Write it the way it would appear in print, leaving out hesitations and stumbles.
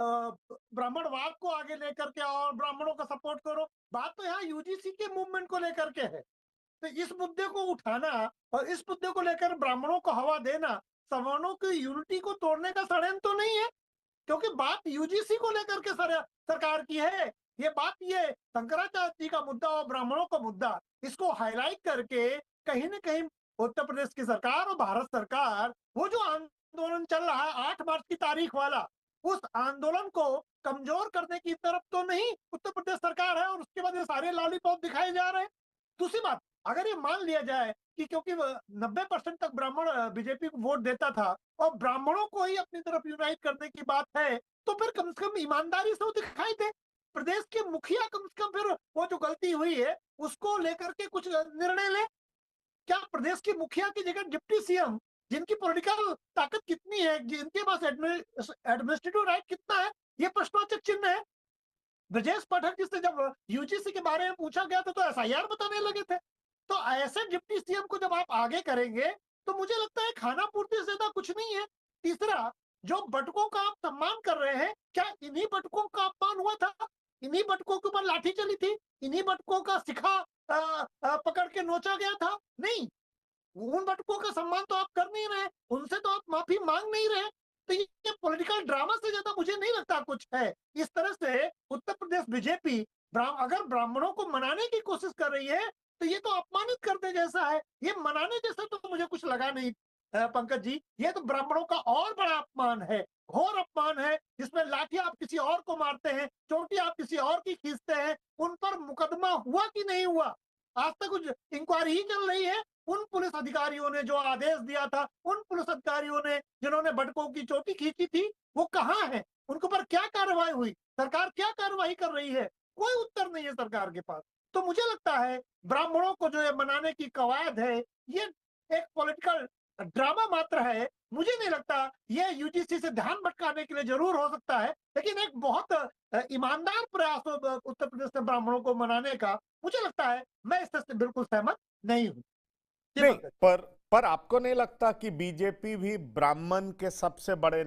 ब्राह्मणवाद को आगे लेकर के और ब्राह्मणों का सपोर्ट करो। बात तो यहाँ यूजीसी के मूवमेंट को लेकर के है। तो इस मुद्दे को उठाना और इस मुद्दे को लेकर ब्राह्मणों को हवा देना सवर्णों की यूनिटी को तोड़ने का षड्यंत्र तो नहीं है, क्योंकि बात यूजीसी को लेकर के सरकार की है। ये बात, ये शंकराचार्य जी का मुद्दा और ब्राह्मणों का मुद्दा, इसको हाईलाइट करके कहीं न कहीं उत्तर प्रदेश की सरकार और भारत सरकार वो जो आंदोलन चल रहा है 8 मार्च की तारीख वाला, उस आंदोलन को कमजोर करने की तरफ तो नहीं उत्तर प्रदेश सरकार है, और उसके बाद ये सारे लॉलीपॉप दिखाए जा रहे हैं। दूसरी बात, अगर ये मान लिया जाए कि क्योंकि 90% तक ब्राह्मण बीजेपी को वोट देता था और ब्राह्मणों को ही अपनी तरफ यूनाइट करने की बात है, तो फिर कम से कम ईमानदारी से वो दिखाई दे। प्रदेश के मुखिया कम से कम फिर वो जो गलती हुई है उसको लेकर के कुछ निर्णय ले। क्या प्रदेश के मुखिया की जगह डिप्टी सीएम, जिनकी पॉलिटिकल ताकत कितनी है, जिनके पास एडमिनिस्ट्रेटिव राइट कितना है, ये प्रश्नवाचक चिन्ह है। ब्रजेश पाठक जी से जब यूजीसी के बारे में पूछा गया था तो एसआईआर बताने लगे थे। तो ऐसे डिप्टी सीएम को जब आप आगे करेंगे तो मुझे लगता है खाना पूर्ति से ज्यादा कुछ नहीं है। तीसरा, जो बटुकों का आप सम्मान कर रहे हैं, क्या इन्हीं बटुकों का अपमान हुआ था? इन्हीं बटुकों के ऊपर लाठी चली थी? इन्हीं बटुकों का शिखा पकड़ के नोचा गया था? नहीं, उन बटुकों का सम्मान तो आप कर नहीं रहे, उनसे तो आप माफी मांग नहीं रहे। तो ये पॉलिटिकल ड्रामा से ज्यादा मुझे नहीं लगता कुछ है। इस तरह से उत्तर प्रदेश बीजेपी अगर ब्राह्मणों को मनाने की कोशिश कर रही है तो ये तो अपमानित करने जैसा है। ये मनाने जैसा तो मुझे कुछ लगा नहीं पंकज जी। ये तो ब्राह्मणों का और बड़ा अपमान है, घोर अपमान है, जिसमें लाठी आप किसी और को मारते हैं, चोटी आप किसी और की खींचते हैं। उन पर मुकदमा हुआ कि नहीं हुआ, आज तक कुछ इंक्वायरी ही चल रही है। उन पुलिस अधिकारियों ने जो आदेश दिया था, उन पुलिस अधिकारियों ने जिन्होंने बटुकों की चोटी खींची थी, वो कहाँ है? उनके ऊपर क्या कार्रवाई हुई? सरकार क्या कार्रवाई कर रही है? कोई उत्तर नहीं है सरकार के पास। तो मुझे लगता है ब्राह्मणों को जो ये मनाने की कवायद है, ये एक पॉलिटिकल ड्रामा मात्र है। मुझे नहीं लगता ये यूजीसी से ध्यान भटकाने के लिए जरूर हो सकता है, लेकिन एक बहुत ईमानदार प्रयास हो उत्तर प्रदेश में ब्राह्मणों को मनाने का। मुझे लगता है, मैं इससे बिल्कुल सहमत नहीं हूँ। जी नहीं, पंकज। पर आपको नहीं लगता कि बीजेपी भी ब्राह्मण के सबसे बड़े